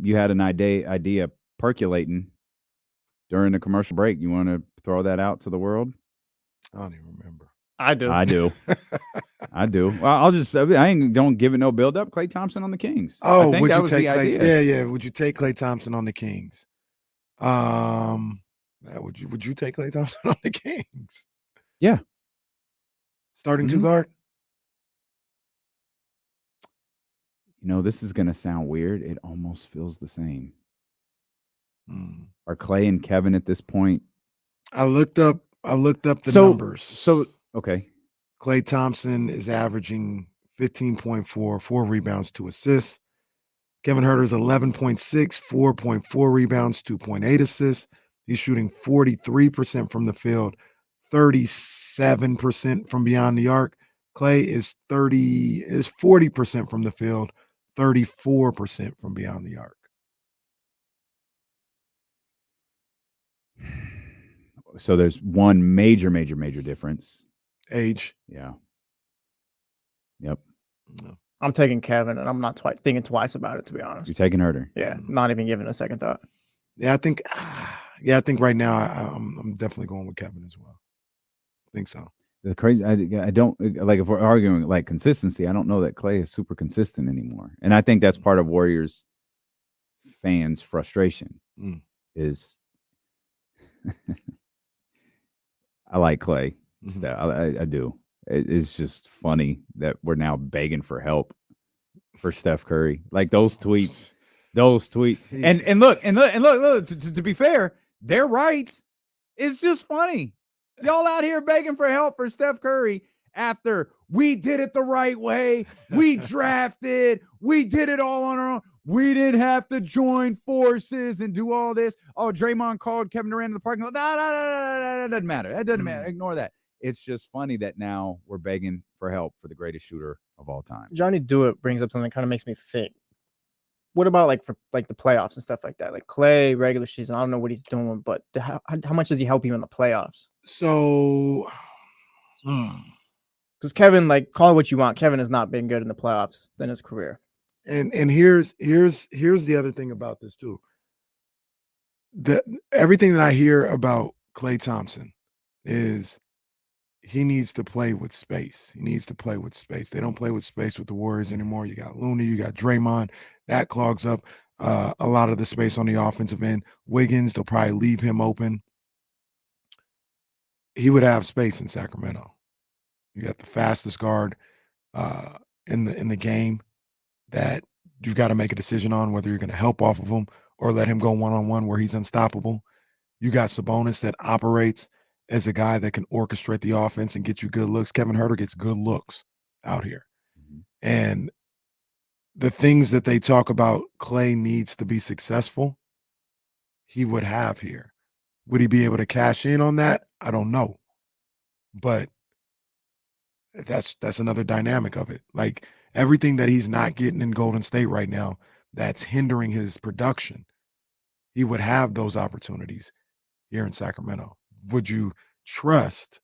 you had an idea percolating during the commercial break. You want to throw that out to the world? I don't even remember. I do. I do. I do. Well, don't give it no build up. Klay Thompson on the Kings. Oh, I think would that you was take the Klay? idea. Yeah. Would you take Klay Thompson on the Kings? Would you take Klay Thompson on the Kings? Yeah. Starting two guard? This is going to sound weird. It almost feels the same. Mm. Are Klay and Kevin at this point? I looked up the numbers. So okay. Klay Thompson is averaging 15.4, 4 rebounds, 2 assists. Kevin Huerter's 11.6, 4.4 rebounds, 2.8 assists. He's shooting 43% from the field, 37% from beyond the arc. Klay is 40% from the field, 34% from beyond the arc. So there's one major difference. Age. Yeah. Yep. No. I'm taking Kevin, and I'm not thinking twice about it, to be honest. You're taking Huerter. Yeah, not even giving a second thought. Yeah, I think right now I'm definitely going with Kevin as well. I think so. The crazy, I don't like if we're arguing like consistency. I don't know that Klay is super consistent anymore, and I think that's part of Warriors fans' frustration. Is I like Klay. I do. It's just funny that we're now begging for help for Steph Curry. Like those tweets. And look, to be fair, they're right. It's just funny. Y'all out here begging for help for Steph Curry after we did it the right way. We drafted. We did it all on our own. We didn't have to join forces and do all this. Oh, Draymond called Kevin Durant in the parking lot. No, that doesn't matter. That doesn't matter. Ignore that. It's just funny that now we're begging for help for the greatest shooter of all time. Johnny Dewitt brings up something that kind of makes me think. What about for the playoffs and stuff like that? Like Klay, regular season, I don't know what he's doing, but how much does he help you in the playoffs? So, because Kevin, call it what you want, Kevin has not been good in the playoffs in his career. And here's the other thing about this too. Everything that I hear about Klay Thompson is he needs to play with space. They don't play with space with the Warriors anymore. You got Looney, you got Draymond. That clogs up a lot of the space on the offensive end. Wiggins, they'll probably leave him open. He would have space in Sacramento. You got the fastest guard in the game that you've got to make a decision on whether you're going to help off of him or let him go one-on-one where he's unstoppable. You got Sabonis that operates as a guy that can orchestrate the offense and get you good looks. Kevin Huerter gets good looks out here. And the things that they talk about Klay needs to be successful, he would have here. Would he be able to cash in on that? I don't know. But that's another dynamic of it. Like everything that he's not getting in Golden State right now that's hindering his production, he would have those opportunities here in Sacramento. Would you trust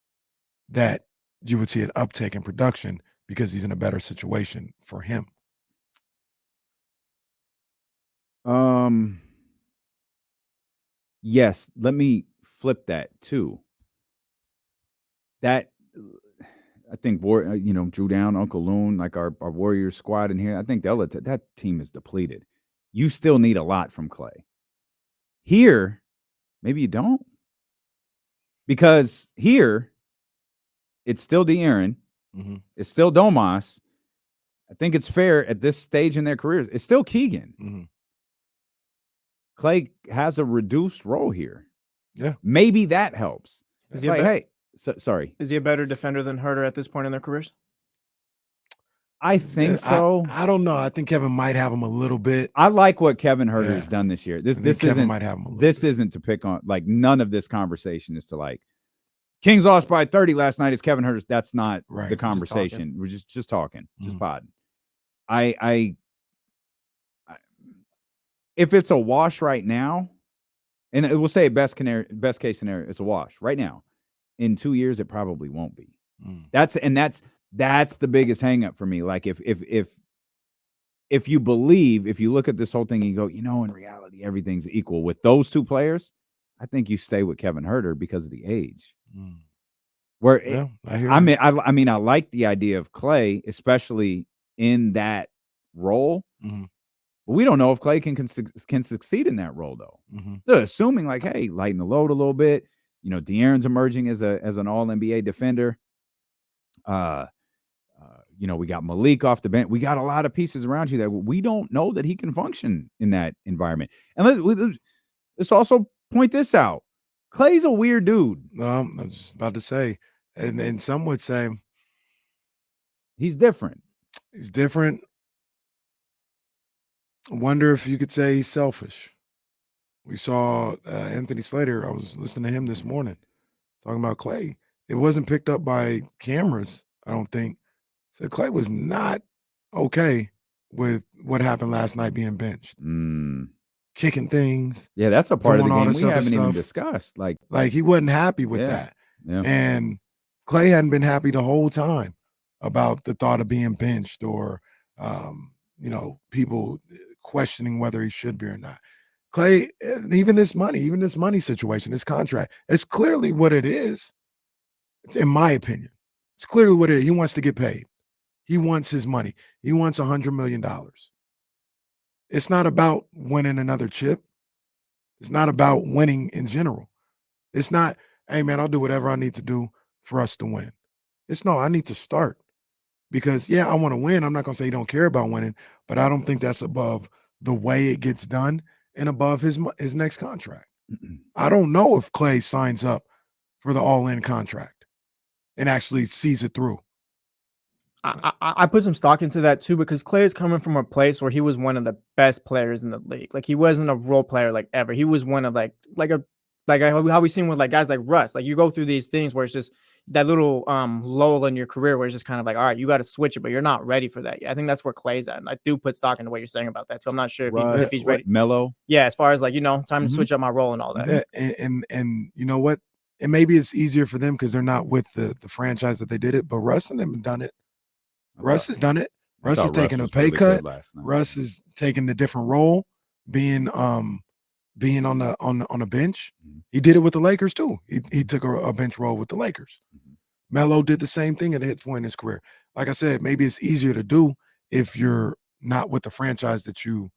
that you would see an uptick in production because he's in a better situation for him? Yes, let me flip that too. That I think Drew Down, Uncle Loon, like our Warriors squad in here. I think that team is depleted. You still need a lot from Klay. Here, maybe you don't, because here it's still De'Aaron, it's still Domas. I think it's fair at this stage in their careers. It's still Keegan. Klay has a reduced role here. Yeah, maybe that helps. Is he sorry. Is he a better defender than Huerter at this point in their careers? I think so. I don't know. I think Kevin might have him a little bit. I like what Kevin Huerter has done this year. This isn't might have him a little this bit. isn't to pick on, like, none of this conversation is to like Kings lost by 30 last night. It's Kevin Huerter. That's not the conversation. We're just talking, just podding. I if it's a wash right now, and we'll say best case scenario, it's a wash right now. In 2 years, it probably won't be. That's the biggest hang up for me. Like if if you look at this whole thing and you go, in reality, everything's equal with those two players, I think you stay with Kevin Huerter because of the age. Where I hear I you. mean, I like the idea of Klay, especially in that role. But we don't know if Klay can succeed in that role, though. They're assuming like, hey, lighten the load a little bit. De'Aaron's emerging as an All NBA defender. We got Malik off the bench. We got a lot of pieces around you that we don't know that he can function in that environment. And let's also point this out. Klay's a weird dude. I was just about to say, and some would say he's different. He's different. I wonder if you could say he's selfish. We saw Anthony Slater. I was listening to him this morning talking about Klay. It wasn't picked up by cameras, I don't think. Said Klay was not okay with what happened last night being benched. Kicking things. Yeah, that's a part of the game we haven't even stuff. discussed. Like he wasn't happy with that. Yeah. And Klay hadn't been happy the whole time about the thought of being benched or, people questioning whether he should be or not. Klay, even this money situation, this contract, it's clearly what it is, in my opinion. It's clearly what it is. He wants to get paid. He wants his money. He wants $100 million. It's not about winning another chip. It's not about winning in general. It's not, hey, man, I'll do whatever I need to do for us to win. It's no, I need to start. Because, I want to win. I'm not going to say you don't care about winning, but I don't think that's above the way it gets done and above his next contract. I don't know if Klay signs up for the all-in contract and actually sees it through. I put some stock into that too, because Klay is coming from a place where he was one of the best players in the league. Like, he wasn't a role player like ever. He was one of like how we seen with like guys like Russ. Like, you go through these things where it's just that little lull in your career where it's just kind of like, all right, you got to switch it, but you're not ready for that yet. I think that's where Klay's at. And I do put stock into what you're saying about that too. I'm not sure if he's ready. Mellow. Yeah, as far as like, time to switch up my role and all that. Yeah, and you know what? And maybe it's easier for them because they're not with the franchise that they did it, but Russ and them have done it. Russ has done it. Russ is taking a pay cut. Russ is taking the different role, being on the bench. He did it with the Lakers too. He took a bench role with the Lakers. Melo did the same thing at a hit point in his career. Like I said, maybe it's easier to do if you're not with the franchise that you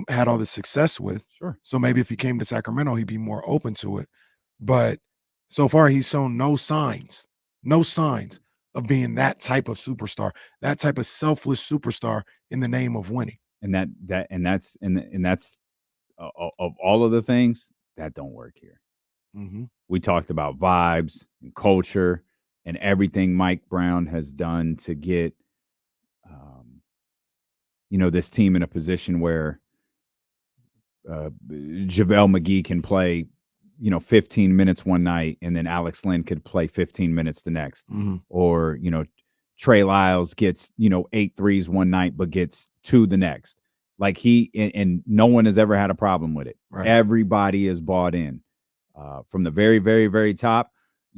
had all this success with. Sure. So maybe if he came to Sacramento, he'd be more open to it. But so far, he's shown no signs of being that type of superstar, that type of selfless superstar in the name of winning. And that's of all of the things that don't work here. We talked about vibes and culture and everything Mike Brown has done to get, this team in a position where JaVale McGee can play 15 minutes one night, and then Alex Len could play 15 minutes the next. Or, Trey Lyles gets, 8 threes one night, but gets 2 the next. Like and no one has ever had a problem with it. Right. Everybody is bought in from the very, very, very top,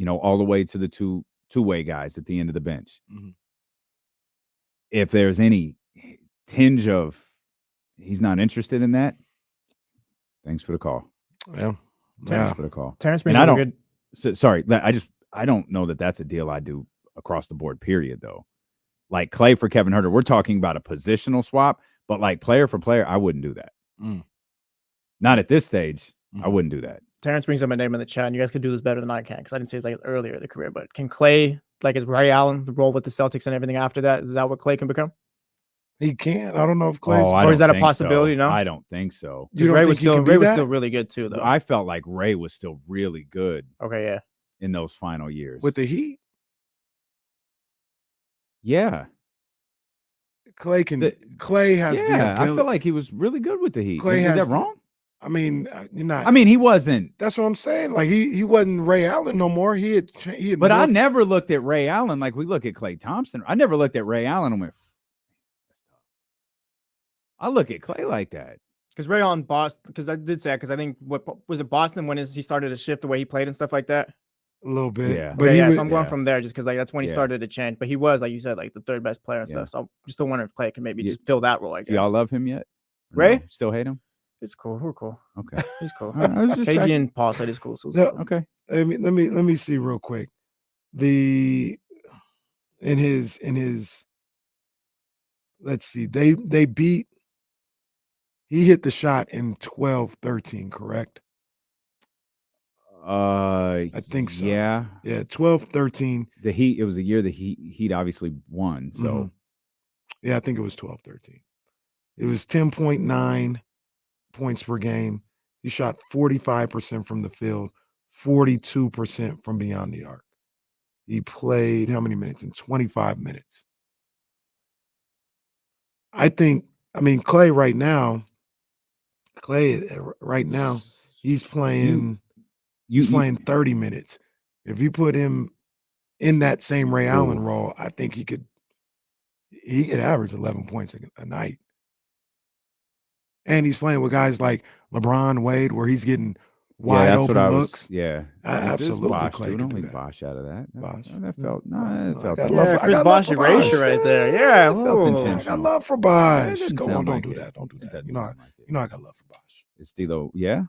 all the way to the two-way guys at the end of the bench. If there's any tinge of he's not interested in that, thanks for the call. Yeah. Thanks for the call. Terrence brings up a good. Sorry, I don't know that that's a deal I do across the board. Period. Though, like Klay for Kevin Huerter, we're talking about a positional swap, but like player for player, I wouldn't do that. Not at this stage. I wouldn't do that. Terrence brings up a name in the chat, and you guys could do this better than I can because I didn't say it's like earlier in the career. But can Klay, like, is Ray Allen, the role with the Celtics and everything after that? Is that what Klay can become? He can. I don't know if Klay's. Or is that a possibility? So. No, I don't think so. Ray was still really good too, though. I felt like Ray was still really good. Okay, yeah. In those final years with the Heat. Yeah, Klay has the ability. I feel like he was really good with the Heat. Is that wrong? I mean, you're not. I mean, he wasn't. That's what I'm saying. Like he wasn't Ray Allen no more. He had. But I never looked at Ray Allen like we look at Klay Thompson. I never looked at Ray Allen and went, I look at Klay like that. Because Ray Allen, Boston, because I did say that, because I think, what was it, Boston, when he started to shift the way he played and stuff like that? a little bit. Yeah. But Okay, he yeah, was, so I'm going from there just because like that's when he Yeah. started to change. But he was, like you said, like the third best player and Yeah. stuff. So I'm still wondering if Clay can maybe Yeah. just fill that role. I Do guess. y'all love him yet? Or Ray? no? Still hate him? It's cool. We're cool. Okay. He's cool. All right, I was just KG checking. and Paul said he's cool. So it's No. cool. Okay. let me see real quick. In his let's see. They beat. He hit the shot in 12-13, correct? I think so. Yeah. Yeah, 12-13. The Heat. It was a year the Heat obviously won. So Mhm. Yeah, I think it was 12-13. It was 10.9 points per game. He shot 45% from the field, 42% from beyond the arc. He played how many minutes? In 25 minutes. I mean, Klay right now, he's playing you playing 30 minutes. If you put him in that same Ray Allen role, I think he could average 11 points a night. And he's playing with guys like LeBron, Wade, where he's getting wide that's open what I was, looks. Yeah. Absolutely, Bosh, Klay dude. could Don't do leave that. Bosh out of that. Bosh. That felt I felt got that. love Yeah, for- I Chris got love Bosh for erasure Bosh. right there. Yeah. It felt ooh. I intentional. got love for It Bosh. doesn't Come sound on, don't like do it. that. Don't do It that. doesn't You know, sound like it. you know I got love for Bosh. It's D'Lo. Yeah.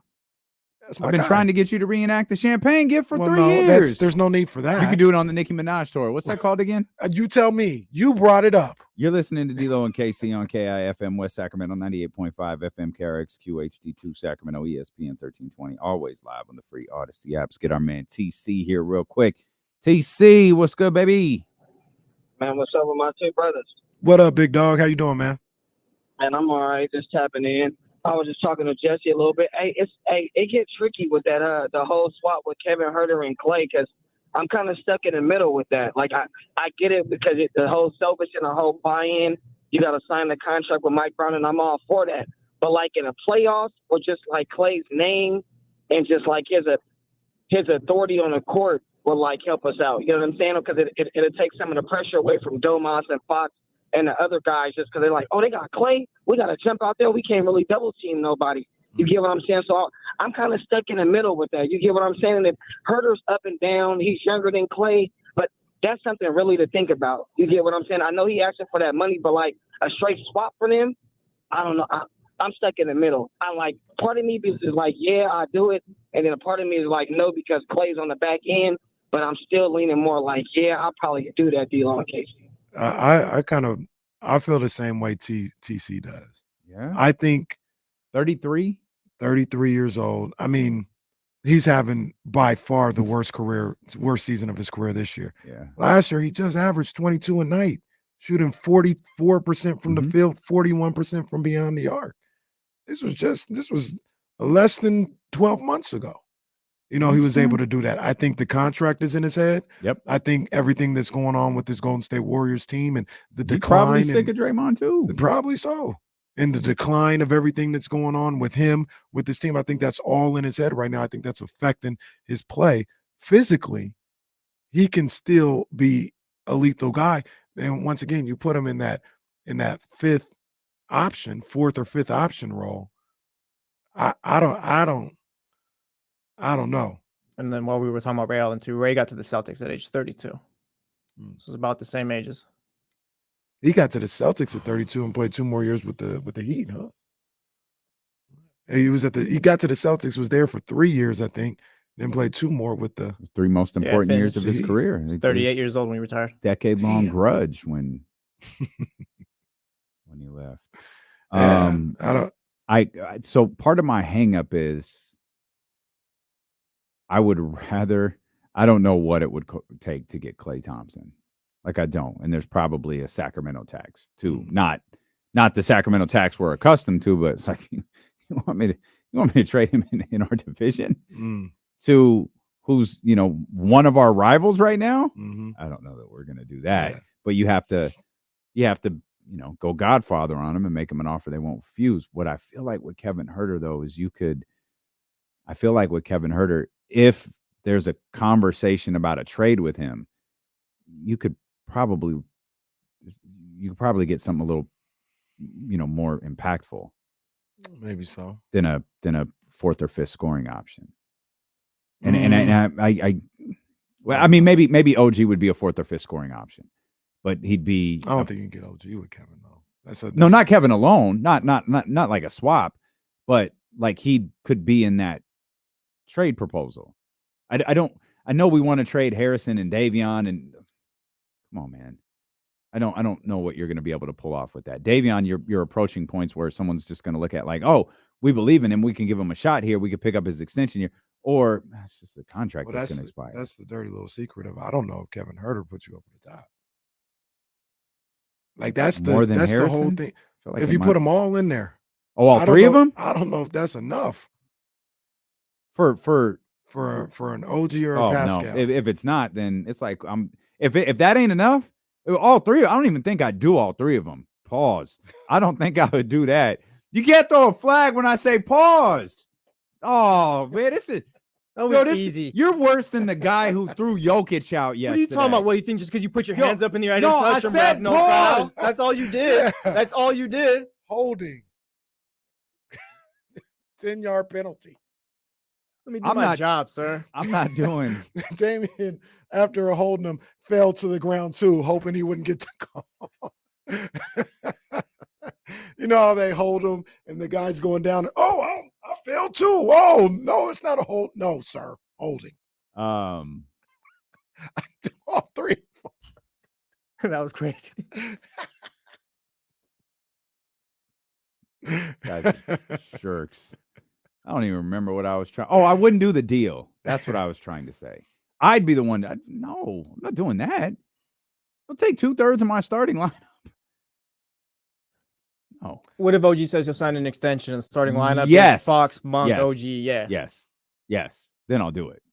That's my I've been guy. trying to get you to reenact the champagne gift for Well, 3 no, years. there's no need for that. You can do it on the Nicki Minaj tour. What's that called again? You tell me. You brought it up. You're listening to D'Lo and KC on KIFM West Sacramento, 98.5 FM, KRXQ HD2 Sacramento, ESPN 1320. Always live on the free Odyssey apps. Get our man TC here real quick. TC, what's good, baby? Man, what's up with my two brothers? What up, big dog? How you doing, man? Man, I'm all right, just tapping in. I was just talking to Jesse a little bit. It gets tricky with that the whole swap with Kevin Huerter and Klay, because I'm kind of stuck in the middle with that. Like I get it because the whole selfish and the whole buy-in. You got to sign the contract with Mike Brown, and I'm all for that. But like in a playoffs, or just like Klay's name and just like his authority on the court will like help us out. You know what I'm saying? Because it'll take some of the pressure away from Domas and Fox and the other guys, just because they're like, oh, they got Klay. We got to jump out there. We can't really double team nobody. You get what I'm saying? So I'm kind of stuck in the middle with that. You get what I'm saying? And if Herter's up and down, he's younger than Klay, but that's something really to think about. You get what I'm saying? I know he asking for that money, but like a straight swap for them, I don't know. I'm stuck in the middle. I'm like, part of me is like, yeah, I do it. And then a part of me is like, no, because Klay's on the back end, but I'm still leaning more like, yeah, I'll probably do that deal on Casey. I feel the same way TC does. Yeah. I think 33 years old. I mean, he's having by far the worst season of his career this year. Yeah. Last year, he just averaged 22 a night, shooting 44% from the field, 41% from beyond the arc. This was less than 12 months ago. You know, he was able to do that. I think the contract is in his head. Yep. I think everything that's going on with this Golden State Warriors team and the He's decline. probably sick of Draymond too. Probably so. And the decline of everything that's going on with him, with this team, I think that's all in his head right now. I think that's affecting his play. Physically, he can still be a lethal guy. And once again, you put him in that fourth or fifth option role. I don't know. And then while we were talking about Ray Allen too, Ray got to the Celtics at age 32. So it's about the same ages. He got to the Celtics at 32 and played 2 more years with the Heat, huh? And he got to the Celtics, was there for 3 years, I think, then played 2 more with the 3 most important years of his career. He's 38 years old when he retired. Decade-long grudge when he left. So part of my hang up is I would rather, I don't know what it would take to get Klay Thompson. Like I don't. And there's probably a Sacramento tax too. Not the Sacramento tax we're accustomed to, but it's like, you want me to trade him in our division to who's, one of our rivals right now? I don't know that we're going to do that. Yeah. But you have to, go Godfather on him and make him an offer they won't refuse. What I feel like with Kevin Huerter, though, is if there's a conversation about a trade with him, you could probably get something a little, more impactful. Maybe so. Than a fourth or fifth scoring option. And I Well, I mean, maybe OG would be a fourth or fifth scoring option, but he'd be. I don't think you can get OG with Kevin though. No, not Kevin alone. Not like a swap, but like he could be in that trade proposal. I know we want to trade Harrison and Davion, and come on, man. I don't know what you're going to be able to pull off with that. Davion, you're approaching points where someone's just going to look at like, oh, we believe in him. We can give him a shot here. We could pick up his extension here, or that's just the contract that's going to expire. That's the dirty little secret of I don't know if Kevin Huerter put you over the top. Like that's the whole thing. Like if you put them all in there, all three of them, I don't know if that's enough for an OG or a Pascal. No. If it's not, then it's like if that ain't enough, all three. I don't even think I'd do all three of them. Pause. I don't think I would do that. You can't throw a flag when I say pause. Oh man, this is. That was easy. You're worse than the guy who threw Jokic out yesterday. What are you talking about? What, you think just because you put your hands up in the air, I didn't touch him, ref, no foul? That's all you did. That's all you did. Holding. 10-yard penalty. Let me do my job, sir. I'm not doing. Damian, after holding him, fell to the ground too, hoping he wouldn't get the call. You know how they hold him and the guy's going down. Oh, I fell too. Oh, no, it's not a hold. No, sir. Holding. I do all three. That was crazy. Guys, shirks. I don't even remember what I was trying. Oh, I wouldn't do the deal. That's what I was trying to say. I'd be the one. No, I'm not doing that. I'll take 2/3 of my starting lineup. No. What if OG says he'll sign an extension and the starting lineup yes. is Fox, Monk, yes. OG? Yeah. Yes. Then I'll do it.